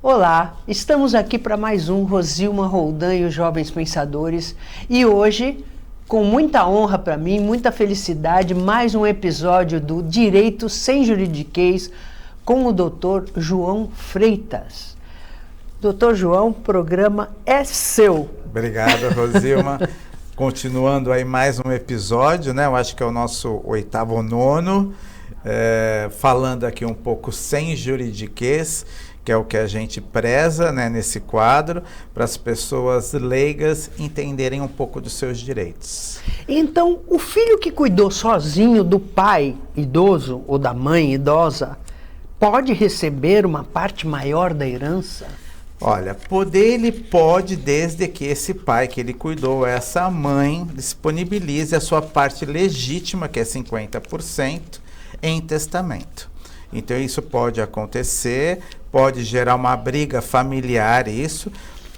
Olá, estamos aqui para mais um Rosilma Roldan e os Jovens Pensadores e hoje, com muita honra para mim, muita felicidade, mais um episódio do Direito Sem Juridiquês com o Dr. João Freitas. Dr. João, o programa é seu. Obrigado, Rosilma. Continuando aí mais um episódio, né? Eu acho que é o nosso 8º ou 9º, falando aqui um pouco sem juridiquês, que é o que a gente preza, né, nesse quadro, para as pessoas leigas entenderem um pouco dos seus direitos. Então, o filho que cuidou sozinho do pai idoso ou da mãe idosa pode receber uma parte maior da herança? Olha, poder ele pode, desde que esse pai que ele cuidou, essa mãe, disponibilize a sua parte legítima, que é 50%, em testamento. Então isso pode acontecer, pode gerar uma briga familiar isso,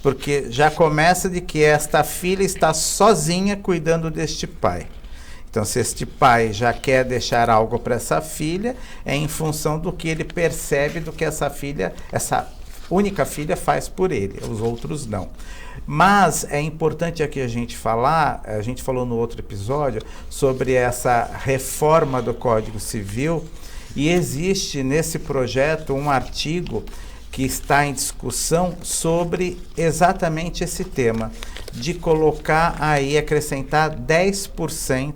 porque já começa de que esta filha está sozinha cuidando deste pai. Então se este pai já quer deixar algo para essa filha, é em função do que ele percebe do que essa filha, essa única filha faz por ele, os outros não. Mas é importante aqui a gente falar, a gente falou no outro episódio, sobre essa reforma do Código Civil, e existe nesse projeto um artigo que está em discussão sobre exatamente esse tema, de colocar aí, acrescentar 10%,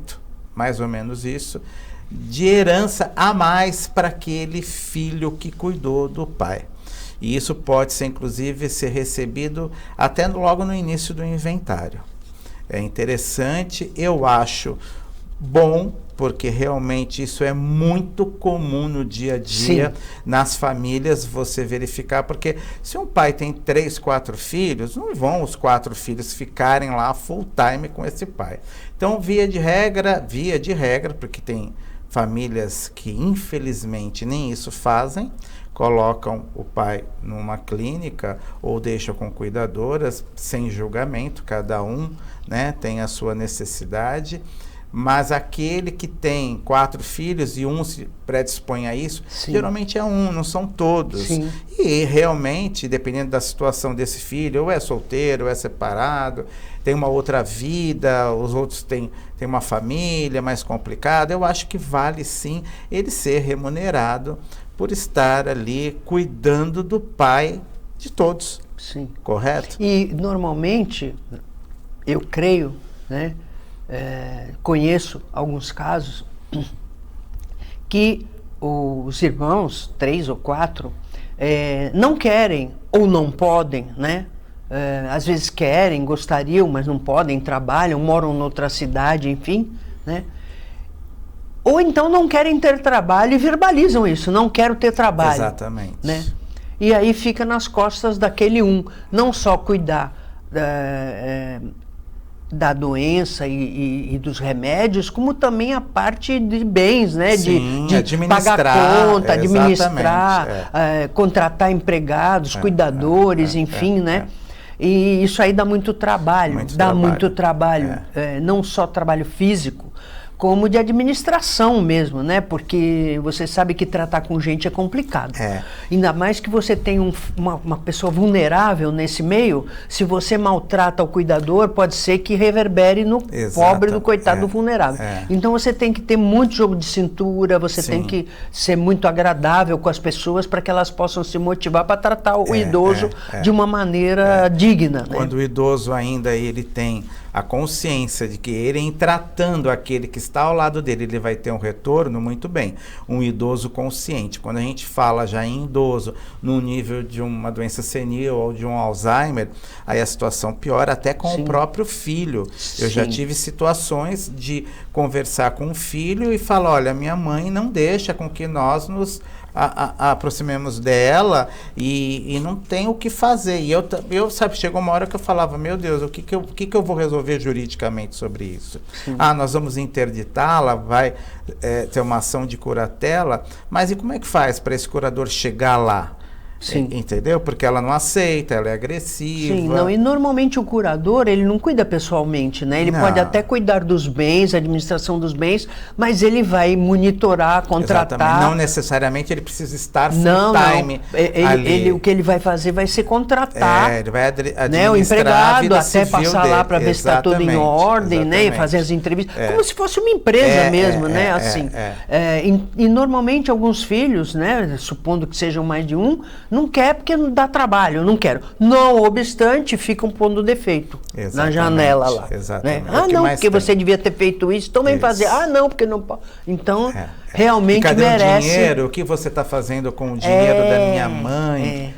mais ou menos isso, de herança a mais para aquele filho que cuidou do pai. E isso pode ser, inclusive, ser recebido até logo no início do inventário. É interessante, eu acho bom, porque realmente isso é muito comum no dia a dia, sim, nas famílias, você verificar, porque se um pai tem 3, 4 filhos, não vão os 4 filhos ficarem lá full time com esse pai. Então, via de regra, porque tem famílias que infelizmente nem isso fazem, colocam o pai numa clínica ou deixam com cuidadoras, sem julgamento, cada um, né, tem a sua necessidade. Mas aquele que tem 4 filhos e um se predispõe a isso, sim, geralmente é um, não são todos. Sim. E realmente, dependendo da situação desse filho, ou é solteiro, ou é separado, tem uma outra vida, os outros têm uma família mais complicada, eu acho que vale sim ele ser remunerado por estar ali cuidando do pai de todos. Sim. Correto? E normalmente, eu creio, né? Conheço alguns casos que os irmãos, 3 ou 4, não querem ou não podem, né? Às vezes querem, gostariam, mas não podem, trabalham, moram noutra cidade, enfim, né? Ou então não querem ter trabalho e verbalizam isso, não quero ter trabalho. Exatamente. Né? E aí fica nas costas daquele não só cuidar da doença e dos remédios, como também a parte de bens, né? Sim, de pagar conta, administrar, contratar empregados, cuidadores, enfim, né? E isso aí dá muito trabalho, muito trabalho, não só trabalho físico, como de administração mesmo, né? Porque você sabe que tratar com gente é complicado. Ainda mais que você tem uma pessoa vulnerável nesse meio, se você maltrata o cuidador, pode ser que reverbere no pobre, do coitado, do vulnerável. Então você tem que ter muito jogo de cintura, você tem que ser muito agradável com as pessoas para que elas possam se motivar para tratar o idoso de uma maneira digna. Né? Quando o idoso ainda ele tem a consciência de que ele, em tratando aquele que está ao lado dele, ele vai ter um retorno, muito bem. Um idoso consciente. Quando a gente fala já em idoso, no nível de uma doença senil ou de um Alzheimer, aí a situação piora até com o próprio filho. Eu já tive situações de conversar com o filho e falar, olha, minha mãe não deixa com que nós nos aproximemos dela e não tem o que fazer. E eu sabe, chegou uma hora que eu falava, meu Deus, o que eu vou resolver juridicamente sobre isso? Sim. Nós vamos interditá-la, vai ter uma ação de curatela, mas e como é que faz para esse curador chegar lá? Sim. Entendeu? Porque ela não aceita, ela é agressiva. Sim, não, e normalmente o curador, ele não cuida pessoalmente, né? Ele pode até cuidar dos bens, administração dos bens, mas ele vai monitorar, contratar. Exatamente. Não necessariamente ele precisa estar full time ali. O que ele vai fazer vai ser contratar. Ele vai administrar, né, o empregado, até passar lá para ver se está tudo em ordem, né? E fazer as entrevistas. Como se fosse uma empresa mesmo, né? Assim. E normalmente alguns filhos, né? Supondo que sejam mais de um, não quer porque não dá trabalho, não quero. Não obstante, ficam pondo defeito na janela lá. Exatamente. Né? Não, porque você devia ter feito isso, também fazer. Não, porque não pode. Então, realmente cadê merece. O dinheiro? O que você está fazendo com o dinheiro da minha mãe?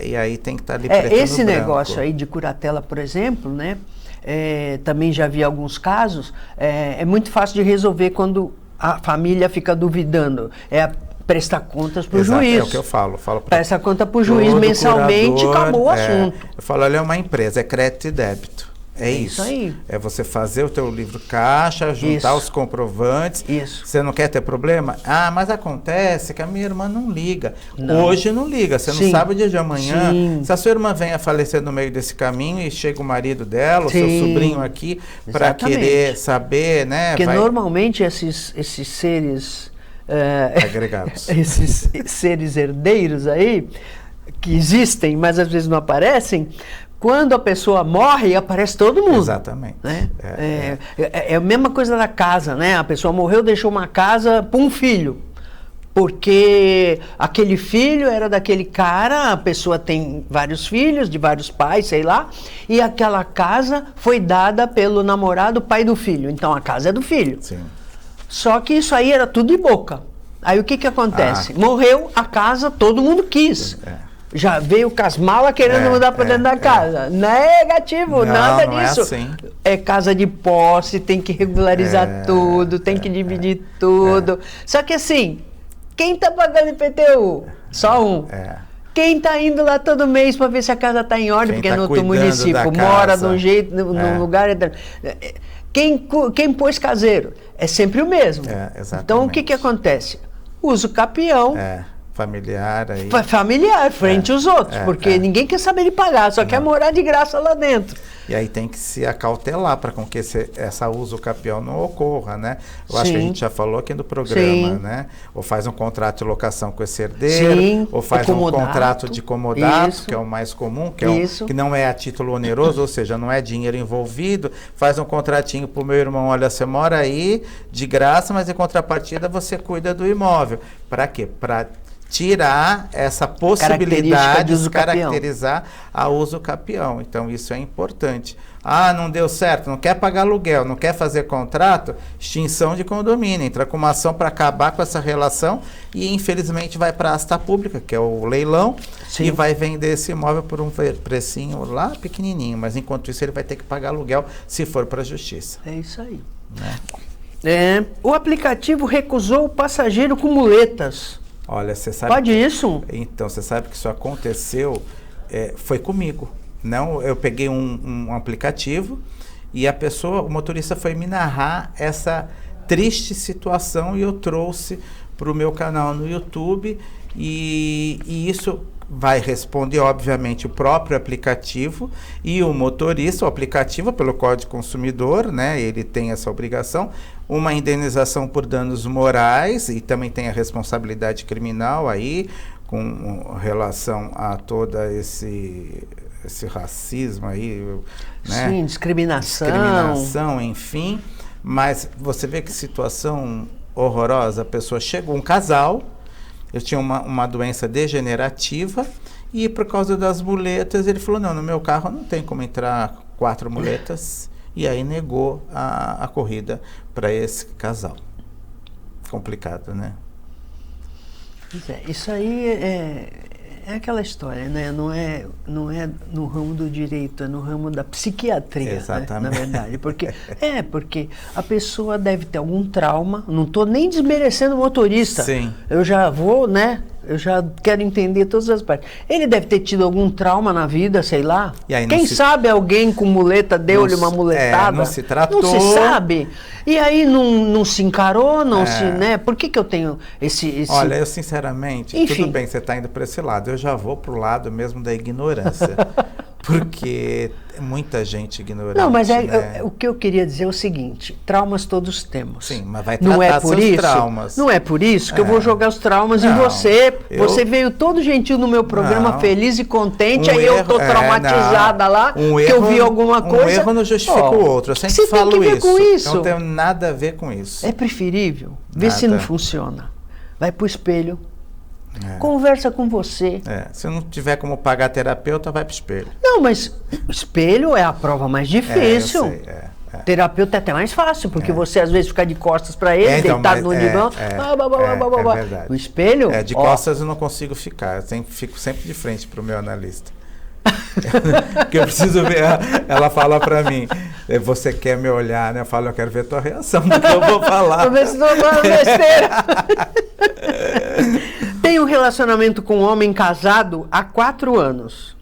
E aí tem que estar ali preto esse no branco. negócio aí de curatela, por exemplo, né? Também já vi alguns casos. É muito fácil de resolver quando a família fica duvidando. Prestar contas para o juiz. É o que eu falo. Presta conta para o juiz mensalmente, curador, acabou o assunto. Eu falo, olha, é uma empresa, é crédito e débito. É isso aí. É você fazer o teu livro caixa, juntar os comprovantes. Isso. Você não quer ter problema? Mas acontece que a minha irmã não liga. Hoje não liga. Você não sabe o dia de amanhã. Se a sua irmã vem a falecer no meio desse caminho e chega o marido dela, o seu sobrinho aqui, para querer saber, né? Porque normalmente esses seres... agregados. Esses seres herdeiros aí, que existem, mas às vezes não aparecem, quando a pessoa morre, aparece todo mundo. Exatamente. Né? É a mesma coisa da casa, né? A pessoa morreu, deixou uma casa para um filho. Porque aquele filho era daquele cara, a pessoa tem vários filhos, de vários pais, sei lá, e aquela casa foi dada pelo namorado, pai do filho. Então a casa é do filho. Sim. Só que isso aí era tudo de boca. Aí o que acontece? Morreu a casa, todo mundo quis. Já veio com as malas querendo mudar para dentro da casa. Negativo, nada disso. É assim. É casa de posse, tem que regularizar tudo, tem que dividir tudo. Só que assim, quem está pagando IPTU? Só um. Quem está indo lá todo mês para ver se a casa está em ordem, porque no outro município mora de um jeito, num lugar... Quem pôs caseiro? É sempre o mesmo. Então, o que acontece? Uso capião. Familiar aí. Familiar, frente aos outros, porque ninguém quer saber de pagar, só quer morar de graça lá dentro. E aí tem que se acautelar para que essa uso capião não ocorra, né? Eu acho que a gente já falou aqui no programa, né? Ou faz um contrato de locação com esse herdeiro, ou faz um contrato de comodato, que é o mais comum, que não é a título oneroso, ou seja, não é dinheiro envolvido. Faz um contratinho para o meu irmão, olha, você mora aí de graça, mas em contrapartida você cuida do imóvel. Para quê? Para tirar essa possibilidade de caracterizar a uso capião. Então, isso é importante. Não deu certo, não quer pagar aluguel, não quer fazer contrato, extinção de condomínio, entra com uma ação para acabar com essa relação e, infelizmente, vai para a asta pública, que é o leilão, e vai vender esse imóvel por um precinho lá pequenininho, mas, enquanto isso, ele vai ter que pagar aluguel se for para a justiça. É isso aí. Né? O aplicativo recusou o passageiro com muletas. Olha, você sabe... Pode isso? Então, você sabe que isso aconteceu, foi comigo. Não, eu peguei um aplicativo e o motorista foi me narrar essa triste situação e eu trouxe para o meu canal no YouTube e isso vai responder, obviamente, o próprio aplicativo e o motorista, o aplicativo, pelo Código Consumidor, né, ele tem essa obrigação, uma indenização por danos morais e também tem a responsabilidade criminal aí, com relação a toda esse racismo aí, né? Sim, discriminação, enfim, mas você vê que situação horrorosa, a pessoa chegou, um casal, eu tinha uma doença degenerativa e por causa das muletas ele falou, não, no meu carro não tem como entrar 4 muletas e aí negou a corrida para esse casal. Complicado, né? Isso aí é aquela história, né? Não é no ramo do direito, é no ramo da psiquiatria, exatamente. Né? Na verdade. Porque a pessoa deve ter algum trauma, não estou nem desmerecendo o motorista. Sim. Eu já vou, né? Eu já quero entender todas as partes. Ele deve ter tido algum trauma na vida, sei lá. Quem sabe alguém com muleta deu-lhe uma muletada? Não se tratou. Não se sabe. E aí não se encarou, né? Por que eu tenho esse... Olha, eu sinceramente, enfim, tudo bem, você está indo para esse lado. Eu já vou para o lado mesmo da ignorância. Porque muita gente ignorante. Não, mas o que eu queria dizer é o seguinte: traumas todos temos. Sim, mas vai tratar seus traumas. Não é por isso que eu vou jogar os traumas em você. Você veio todo gentil no meu programa, feliz e contente, aí eu tô traumatizada lá, que eu vi alguma coisa. Um erro não justifica o outro. Eu sempre falo isso. Não tem nada a ver com isso. É preferível. Vê se não funciona. Vai pro espelho. Conversa com você. Se não tiver como pagar terapeuta, vai pro espelho. Não, mas o espelho é a prova mais difícil. Eu sei, terapeuta é até mais fácil, porque você às vezes fica de costas para ele, deitado no divã. É verdade. O espelho... de costas eu não consigo ficar. Eu fico sempre de frente pro meu analista. Porque eu preciso ver, ela fala pra mim, você quer me olhar, né? Eu falo, eu quero ver tua reação do que eu vou falar. Pra ver se não é besteira. Tenho um relacionamento com um homem casado há 4 anos.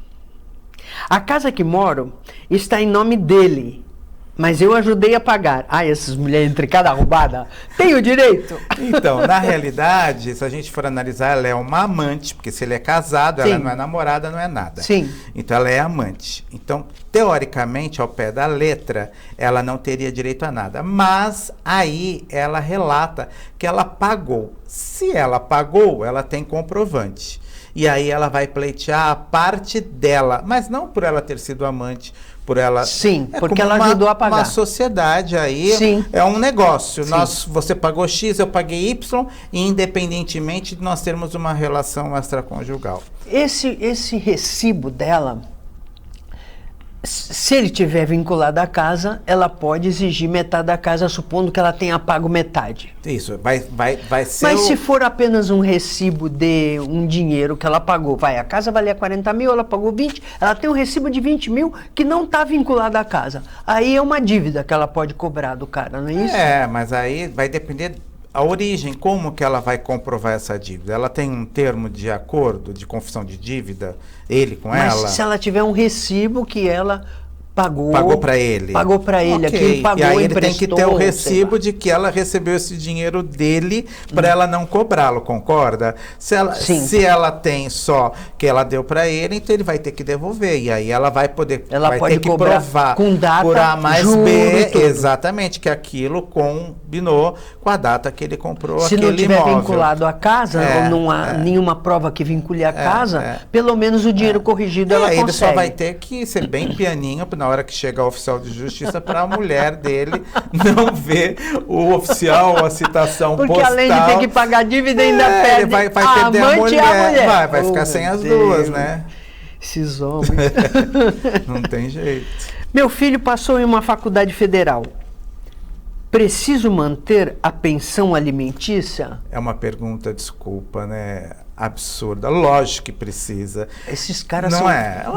A casa que moro está em nome dele, mas eu ajudei a pagar. Essas mulheres intricadas, arrombadas, tenho direito? Então, na realidade, se a gente for analisar, ela é uma amante, porque se ele é casado, ela não é namorada, não é nada. Sim. Então, ela é amante. Então, teoricamente, ao pé da letra, ela não teria direito a nada. Mas, aí, ela relata que ela pagou. Se ela pagou, ela tem comprovante. E aí ela vai pleitear a parte dela, mas não por ela ter sido amante, por ela... Sim, porque ela ajudou a pagar. Uma sociedade aí, é um negócio. Você pagou X, eu paguei Y, independentemente de nós termos uma relação extraconjugal. Esse recibo dela, se ele tiver vinculado à casa, ela pode exigir metade da casa, supondo que ela tenha pago metade. Isso, vai ser... Mas se for apenas um recibo de um dinheiro que ela pagou, a casa valia 40 mil, ela pagou 20, ela tem um recibo de 20 mil que não está vinculado à casa. Aí é uma dívida que ela pode cobrar do cara, não é isso? Mas aí vai depender... A origem, como que ela vai comprovar essa dívida? Ela tem um termo de acordo, de confissão de dívida, ele com ela? Mas se ela tiver um recibo que ela pagou... Pagou para ele. Pagou para ele, aquilo pagou, e aí ele tem que ter o recibo de que ela recebeu esse dinheiro dele para ela não cobrá-lo, concorda? Se ela tem só que ela deu para ele, então ele vai ter que devolver. E aí ela vai poder... Ela pode ter que provar com data, por A mais B, tudo. Exatamente, que aquilo combinou com a data que ele comprou aquele imóvel. Se não tiver vinculado à casa, ou não há nenhuma prova que vincule a casa, pelo menos o dinheiro corrigido ela consegue. Ele só vai ter que ser bem pianinho na hora que chega o oficial de justiça para a mulher dele não ver o oficial, a citação porque postal. Porque além de ter que pagar dívida, ainda perde ele vai perder a mulher. Vai ficar sem as duas, né? Esses homens. Não tem jeito. Meu filho passou em uma faculdade federal. Preciso manter a pensão alimentícia? É uma pergunta, desculpa, né? Absurda. Lógico que precisa. Esses caras não são...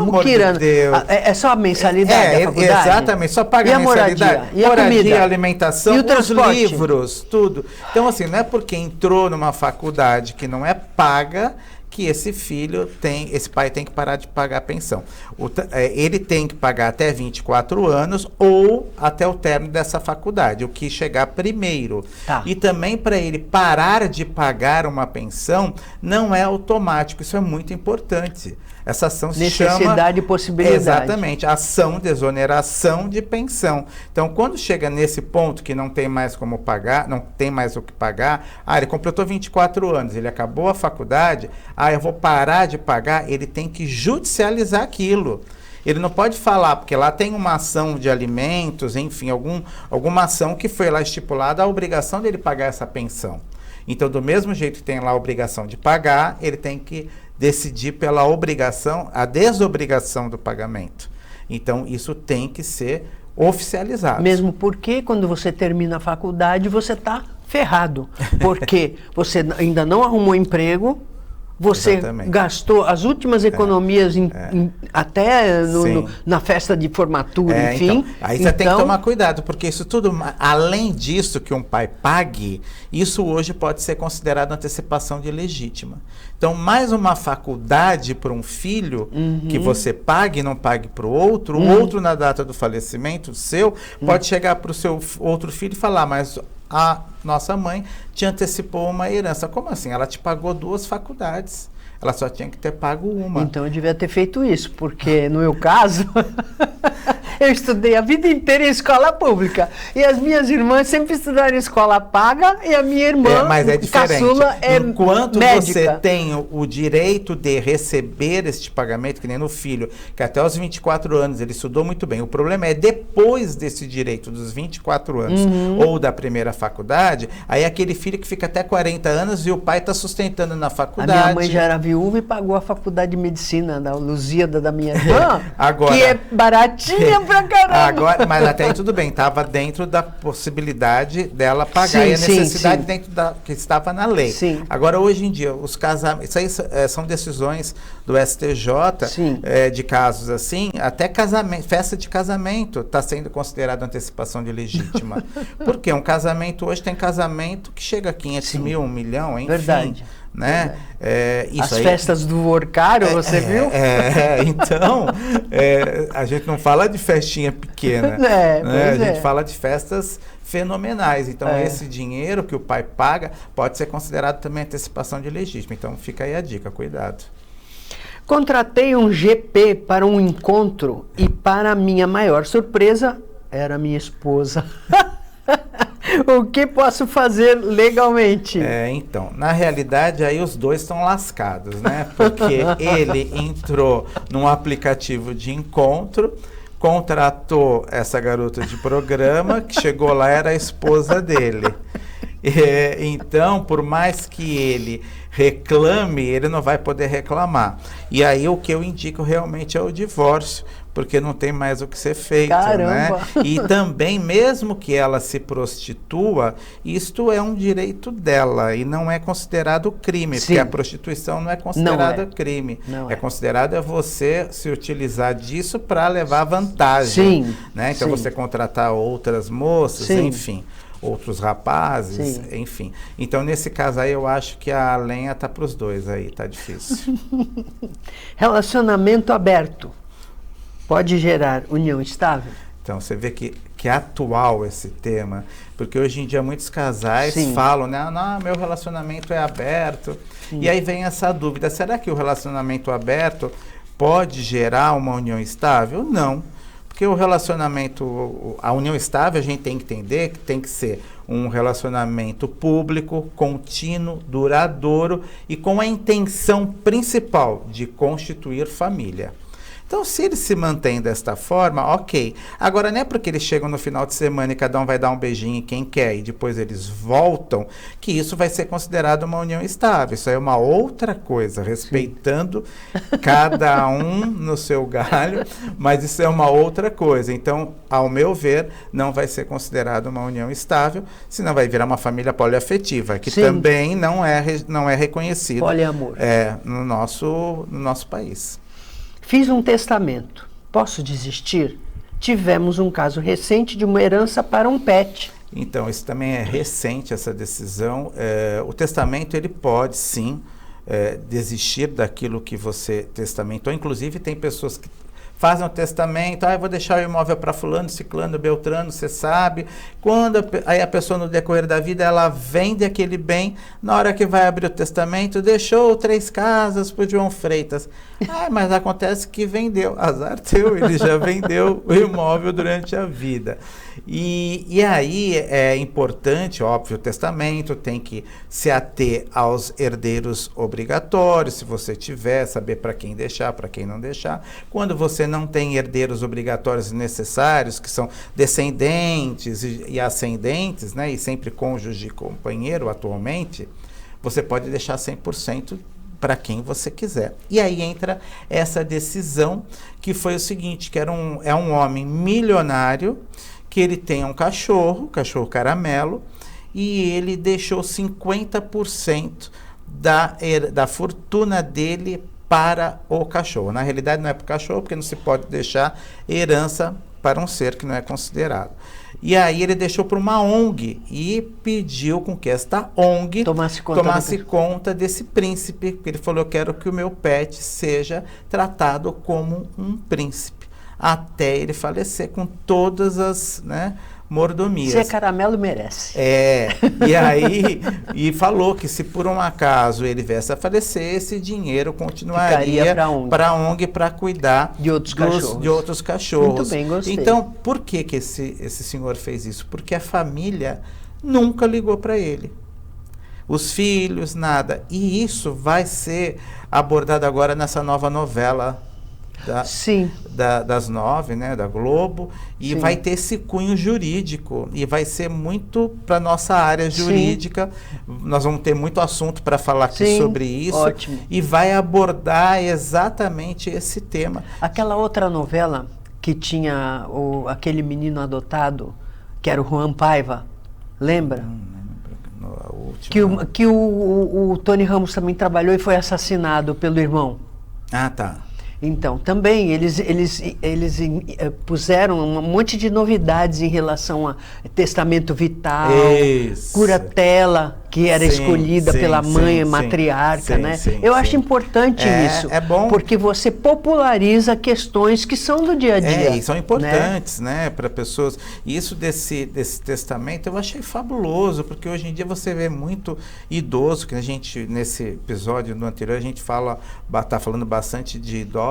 Amor de Deus. É só a mensalidade da faculdade? Exatamente. Só paga a mensalidade. E a moradia, a alimentação, e os livros, tudo. Então, assim, não é porque entrou numa faculdade que não é paga que esse pai tem que parar de pagar a pensão. Ele tem que pagar até 24 anos ou até o término dessa faculdade, o que chegar primeiro. E também para ele parar de pagar uma pensão não é automático, isso é muito importante. Essa ação se chama... Necessidade e possibilidade. Exatamente, ação de exoneração de pensão. Então, quando chega nesse ponto que não tem mais como pagar, não tem mais o que pagar, ele completou 24 anos, ele acabou a faculdade, eu vou parar de pagar, ele tem que judicializar aquilo. Ele não pode falar, porque lá tem uma ação de alimentos, enfim, alguma ação que foi lá estipulada a obrigação dele pagar essa pensão. Então, do mesmo jeito que tem lá a obrigação de pagar, ele tem que decidir pela obrigação, a desobrigação do pagamento. Então, isso tem que ser oficializado. Mesmo porque, quando você termina a faculdade, você está ferrado. Porque você ainda não arrumou emprego, Você gastou as últimas economias até na festa de formatura, enfim. Então, aí você tem que tomar cuidado, porque isso tudo, além disso que um pai pague, isso hoje pode ser considerado antecipação de legítima. Então, mais uma faculdade para um filho que você pague e não pague para o outro na data do falecimento seu, pode chegar para o seu outro filho e falar, mas a nossa mãe te antecipou uma herança. Como assim? Ela te pagou 2 faculdades. Ela só tinha que ter pago uma. Então eu devia ter feito isso, porque no meu caso, eu estudei a vida inteira em escola pública. E as minhas irmãs sempre estudaram em escola paga e a minha irmã, mas é diferente. caçula, é Enquanto médica. Você tem o direito de receber este pagamento, que nem no filho, que até os 24 anos ele estudou muito bem. O problema é depois desse direito dos 24 anos ou da primeira faculdade, aí aquele filho que fica até 40 anos e o pai está sustentando na faculdade. A minha mãe já era viúva e pagou a faculdade de medicina da Lusíada da minha irmã, agora, que é baratinha pra caramba. Agora, mas até aí tudo bem, estava dentro da possibilidade dela pagar e a necessidade dentro da que estava na lei. Sim. Agora, hoje em dia, os casamentos, isso aí são decisões do STJ, de casos assim, até casamento, festa de casamento está sendo considerado antecipação de legítima. Porque um casamento, hoje tem casamento que chega a 500 mil, 1 milhão, enfim. Verdade. Né? As festas do Orcário, você viu? Então, a gente não fala de festinha pequena, né? A gente fala de festas fenomenais. Então, esse dinheiro que o pai paga pode ser considerado também antecipação de legítima. Então, fica aí a dica, cuidado. Contratei um GP para um encontro e, para minha maior surpresa, era minha esposa. O que posso fazer legalmente? Então, na realidade, aí os dois estão lascados, né? Porque ele entrou num aplicativo de encontro, contratou essa garota de programa, que chegou lá, era a esposa dele. Então, por mais que ele reclame, ele não vai poder reclamar. E aí o que eu indico realmente é o divórcio, porque não tem mais o que ser feito, né? E também, mesmo que ela se prostitua, isto é um direito dela e não é considerado crime, porque a prostituição não é considerada crime. É considerada você se utilizar disso para levar vantagem, né? Então você contratar outras moças, enfim, outros rapazes, enfim. Então, nesse caso aí, eu acho que a lenha tá para os dois aí, tá difícil. Relacionamento aberto pode gerar união estável? Então, você vê que é atual esse tema, porque hoje em dia muitos casais falam, né, não, meu relacionamento é aberto, e aí vem essa dúvida, será que o relacionamento aberto pode gerar uma união estável? Não. Porque o relacionamento, a união estável, a gente tem que entender que tem que ser um relacionamento público, contínuo, duradouro e com a intenção principal de constituir família. Então, se eles se mantêm desta forma, ok. Agora, não é porque eles chegam no final de semana e cada um vai dar um beijinho em quem quer e depois eles voltam, que isso vai ser considerado uma união estável. Isso aí é uma outra coisa, respeitando cada um no seu galho, mas isso é uma outra coisa. Então, ao meu ver, não vai ser considerado uma união estável, senão vai virar uma família poliafetiva, que também não é reconhecido poliamor. No nosso país. Fiz um testamento. Posso desistir? Tivemos um caso recente de uma herança para um pet. Então, isso também é recente, essa decisão. O testamento, ele pode, sim, desistir daquilo que você testamentou. Inclusive, tem pessoas que fazem um testamento, eu vou deixar o imóvel para fulano, ciclano, beltrano, você sabe. Aí a pessoa, no decorrer da vida, ela vende aquele bem, na hora que vai abrir o testamento, deixou 3 casas para o João Freitas. Mas acontece que vendeu, azar teu, ele já vendeu o imóvel durante a vida. E aí é importante, óbvio, o testamento tem que se ater aos herdeiros obrigatórios, se você tiver, saber para quem deixar, para quem não deixar. Quando você não tem herdeiros obrigatórios necessários, que são descendentes e ascendentes, né, e sempre cônjuge e companheiro atualmente, você pode deixar 100% para quem você quiser. E aí entra essa decisão, que foi o seguinte, que é um homem milionário, que ele tem um cachorro caramelo, e ele deixou 50% da fortuna dele para o cachorro. Na realidade não é para o cachorro, porque não se pode deixar herança para um ser que não é considerado. E aí ele deixou para uma ONG e pediu com que esta ONG tomasse conta desse príncipe, porque ele falou: eu quero que o meu pet seja tratado como um príncipe, até ele falecer com todas as, né, mordomias. Zé Caramelo merece. E aí, e falou que se por um acaso ele viesse a falecer, esse dinheiro continuaria para a ONG para cuidar de outros cachorros. Muito bem, gostei. Então, por que esse senhor fez isso? Porque a família nunca ligou para ele. Os filhos, nada. E isso vai ser abordado agora nessa nova novela das 9, né, da Globo, e vai ter esse cunho jurídico, e vai ser muito para nossa área jurídica. Nós vamos ter muito assunto para falar aqui sobre isso. Ótimo. E vai abordar exatamente esse tema. Aquela outra novela que tinha aquele menino adotado, que era o Juan Paiva, lembra? Que o Tony Ramos também trabalhou e foi assassinado pelo irmão. Ah, tá. Então, também eles puseram um monte de novidades em relação a testamento vital, curatela, que era escolhida pela mãe matriarca, né? Eu acho importante isso. É bom. Porque você populariza questões que são do dia a dia. E são importantes, né, para pessoas. E isso desse testamento eu achei fabuloso, porque hoje em dia você vê muito idoso, que a gente, nesse episódio no anterior, a gente está falando bastante de idosos,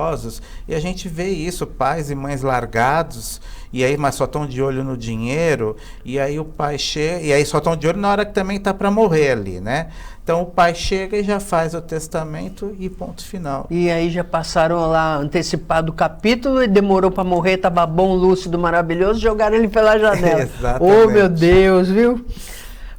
e a gente vê isso, pais e mães largados, e aí, mas só estão de olho no dinheiro, e aí o pai chega, e aí só estão de olho na hora que também está para morrer ali, né? Então o pai chega e já faz o testamento e ponto final. E aí já passaram lá antecipado o capítulo, e demorou para morrer, estava bom, lúcido, maravilhoso, jogaram ele pela janela. Exatamente. Oh, meu Deus, viu?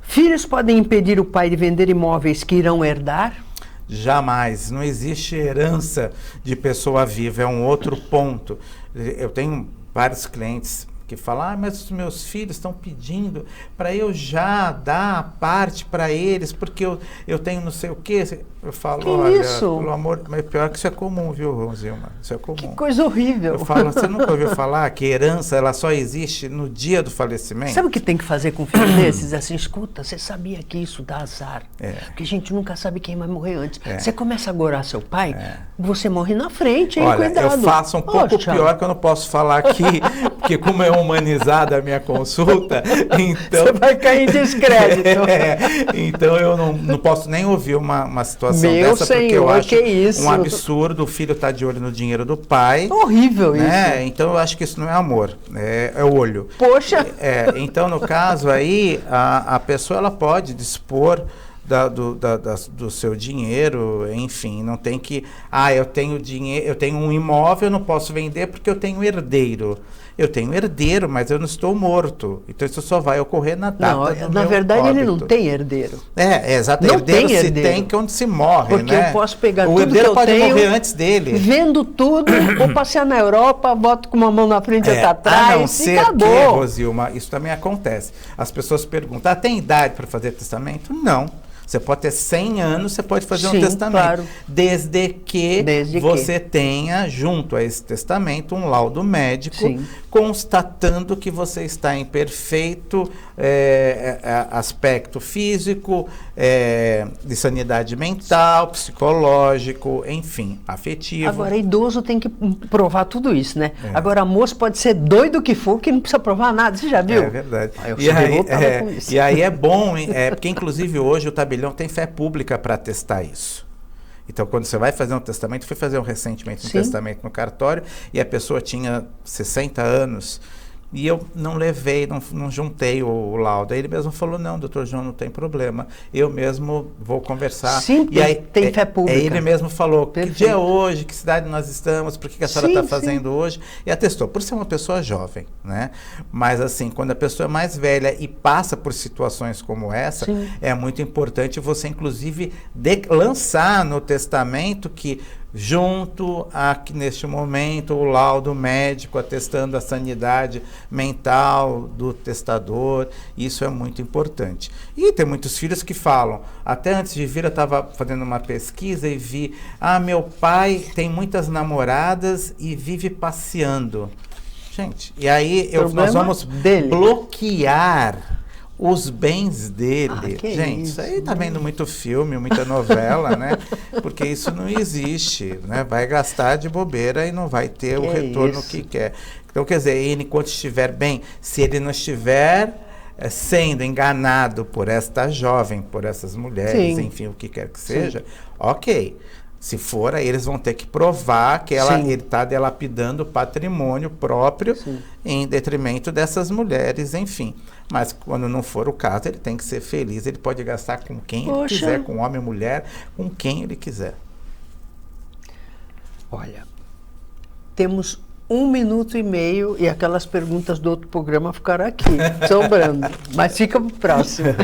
Filhos podem impedir o pai de vender imóveis que irão herdar? Jamais. Não existe herança de pessoa viva, é um outro ponto. Eu tenho vários clientes que falam: mas os meus filhos estão pedindo para eu já dar a parte para eles, porque eu tenho não sei o quê. Eu falo: olha, pelo amor, mas pior que isso é comum, viu, Rosilma? Isso é comum. Que coisa horrível. Eu falo: você nunca ouviu falar que herança ela só existe no dia do falecimento? Sabe o que tem que fazer com um filho desses? Assim, escuta, você sabia que isso dá azar? Porque a gente nunca sabe quem vai morrer antes. Você começa a agorar seu pai, você morre na frente, hein? Olha, cuidado. Eu faço um pouco pior, que eu não posso falar aqui, porque como é humanizada a minha consulta, então... Você vai cair em descrédito. Então eu não posso nem ouvir uma situação Meu dessa, senhor, porque eu acho isso? Um absurdo o filho estar de olho no dinheiro do pai. Horrível, né? Isso. Então eu acho que isso não é amor, é o olho. Poxa! Então no caso aí, a pessoa ela pode dispor do seu dinheiro, enfim, não tem que, eu tenho dinheiro, eu tenho um imóvel, eu não posso vender porque eu tenho herdeiro. Eu tenho herdeiro, mas eu não estou morto. Então isso só vai ocorrer na data do na meu verdade, óbito. Ele não tem herdeiro. Exato. Herdeiro se tem quando se morre, porque né? Eu posso pegar o tudo herdeiro que eu pode tenho, morrer antes dele. Vendo tudo, vou passear na Europa, boto com uma mão na frente e outra atrás, a não ser acabou. Que, Rosilma, isso também acontece. As pessoas perguntam: tem idade para fazer testamento? Não. Você pode ter 100 anos, você pode fazer um testamento. Claro. Desde que você tenha, junto a esse testamento, um laudo médico constatando que você está em perfeito aspecto físico, de sanidade mental, psicológico, enfim, afetivo. Agora, idoso tem que provar tudo isso, né? Agora, moço pode ser doido que for, que não precisa provar nada. Você já viu? É verdade. Com e aí é bom, porque inclusive hoje o tabelião tem fé pública para atestar isso. Então, quando você vai fazer um testamento, fui fazer recentemente um testamento no cartório, e a pessoa tinha 60 anos, e eu não levei, não juntei o laudo. Aí ele mesmo falou: não, doutor João, não tem problema, eu mesmo vou conversar. Sim, e aí, tem fé pública. Aí ele mesmo falou: que dia é hoje, que cidade nós estamos, por que a senhora está fazendo hoje? E atestou, por ser uma pessoa jovem, né? Mas assim, quando a pessoa é mais velha e passa por situações como essa, é muito importante você, inclusive, lançar no testamento que junto a que neste momento o laudo médico atestando a sanidade mental do testador. Isso é muito importante. E tem muitos filhos que falam, até antes de vir eu estava fazendo uma pesquisa e vi, meu pai tem muitas namoradas e vive passeando. Gente, e aí nós vamos bloquear os bens dele. Gente, isso aí tá vendo muito filme, muita novela, né? Porque isso não existe, né? Vai gastar de bobeira e não vai ter o retorno que quer. Então, quer dizer, ele, enquanto estiver bem, se ele não estiver sendo enganado por esta jovem, por essas mulheres, enfim, o que quer que seja, ok. Se for, aí eles vão ter que provar que ele está delapidando o patrimônio próprio em detrimento dessas mulheres, enfim. Mas quando não for o caso, ele tem que ser feliz, ele pode gastar com quem ele quiser, com homem ou mulher, com quem ele quiser. Olha, temos 1 minuto e meio e aquelas perguntas do outro programa ficaram aqui, sobrando. Mas fica para o próximo.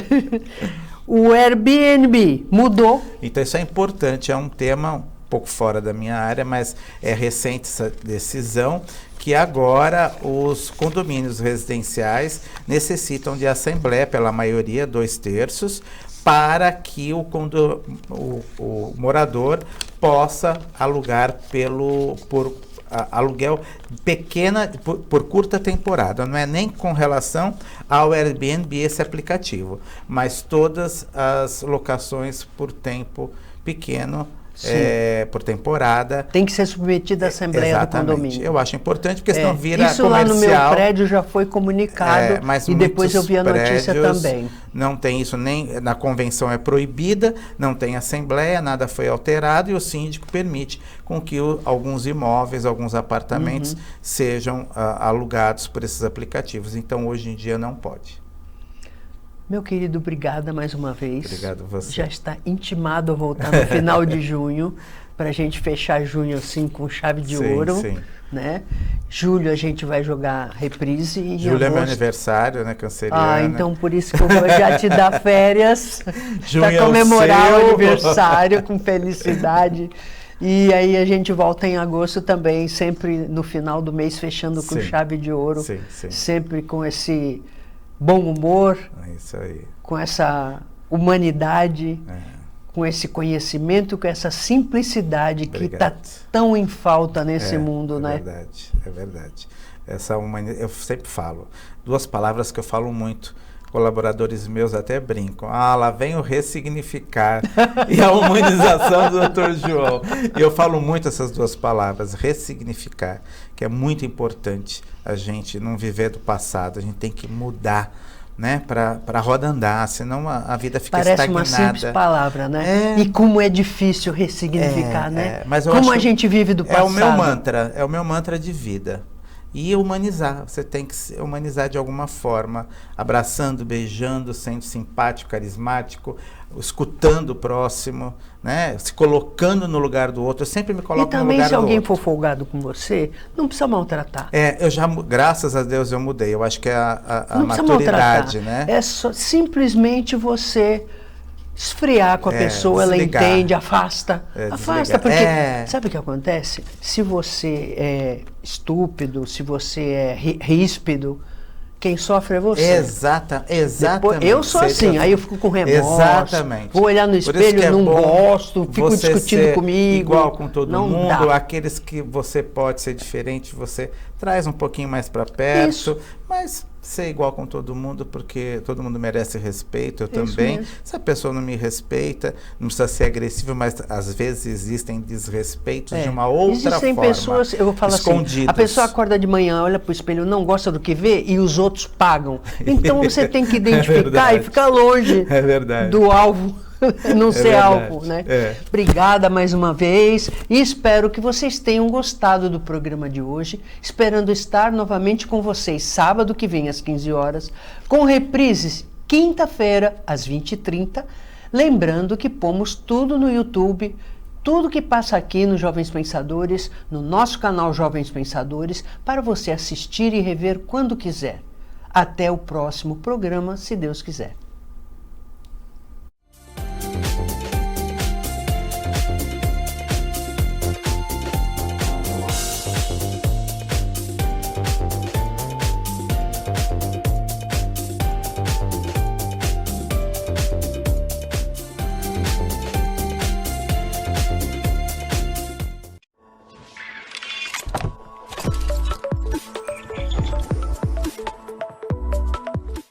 O Airbnb mudou. Então isso é importante, é um tema um pouco fora da minha área, mas é recente essa decisão, que agora os condomínios residenciais necessitam de assembleia, pela maioria, 2/3, para que o morador possa alugar por aluguel por curta temporada. Não é nem com relação ao Airbnb esse aplicativo, mas todas as locações por tempo pequeno, por temporada. Tem que ser submetida à assembleia do condomínio. Eu acho importante, porque senão vira isso comercial. Isso lá no meu prédio já foi comunicado, mas e depois eu vi a notícia também. Não tem isso, nem na convenção é proibida, não tem assembleia, nada foi alterado, e o síndico permite com que alguns imóveis, alguns apartamentos sejam alugados por esses aplicativos. Então, hoje em dia, não pode. Meu querido, obrigada mais uma vez. Obrigado a você. Já está intimado a voltar no final de junho, para a gente fechar junho assim com chave de ouro. Sim. Né? Julho a gente vai jogar reprise. E julho é meu aniversário, né, canceriana. Então por isso que eu vou já te dar férias para comemorar o aniversário com felicidade. E aí a gente volta em agosto também, sempre no final do mês, fechando com chave de ouro. Sempre com esse bom humor, isso aí. Com essa humanidade, com esse conhecimento, com essa simplicidade que está tão em falta nesse mundo, né? É verdade. Essa eu sempre falo, 2 palavras que eu falo muito, colaboradores meus até brincam. Lá vem o ressignificar e a humanização do Dr. João. E eu falo muito essas 2 palavras, ressignificar, que é muito importante a gente não viver do passado, a gente tem que mudar, né, para a roda andar, senão a vida fica estagnada. Parece uma simples palavra, né? E como é difícil ressignificar, né? Mas como a gente vive do passado. É o meu mantra de vida. E humanizar, você tem que se humanizar de alguma forma, abraçando, beijando, sendo simpático, carismático, escutando o próximo, né? Se colocando no lugar do outro. Eu sempre me coloco no lugar do outro. E também, se alguém for folgado com você, não precisa maltratar. Eu já, graças a Deus, eu mudei. Eu acho que é a maturidade, né? É só, simplesmente você esfriar com a pessoa, desligar. Ela entende, afasta. Afasta, porque sabe o que acontece? Se você é estúpido, se você é ríspido, quem sofre é você. Exatamente. Depois, eu sou assim, aí eu fico com remorso. Exatamente. Vou olhar no espelho, não gosto, fico discutindo comigo. Igual com todo mundo, aqueles que você pode ser diferente, você traz um pouquinho mais para perto, mas ser igual com todo mundo, porque todo mundo merece respeito, eu também. Se a pessoa não me respeita, não precisa ser agressivo, mas às vezes existem desrespeitos de uma outra forma. Existem pessoas, eu vou falar assim, a pessoa acorda de manhã, olha para o espelho, não gosta do que vê e os outros pagam. Então você tem que identificar e ficar longe do alvo. Não ser alvo, né? Obrigada mais uma vez e espero que vocês tenham gostado do programa de hoje, esperando estar novamente com vocês sábado que vem às 15 horas, com reprises quinta-feira às 20h30, lembrando que pomos tudo no YouTube, tudo que passa aqui no Jovens Pensadores, no nosso canal Jovens Pensadores, para você assistir e rever quando quiser. Até o próximo programa, se Deus quiser.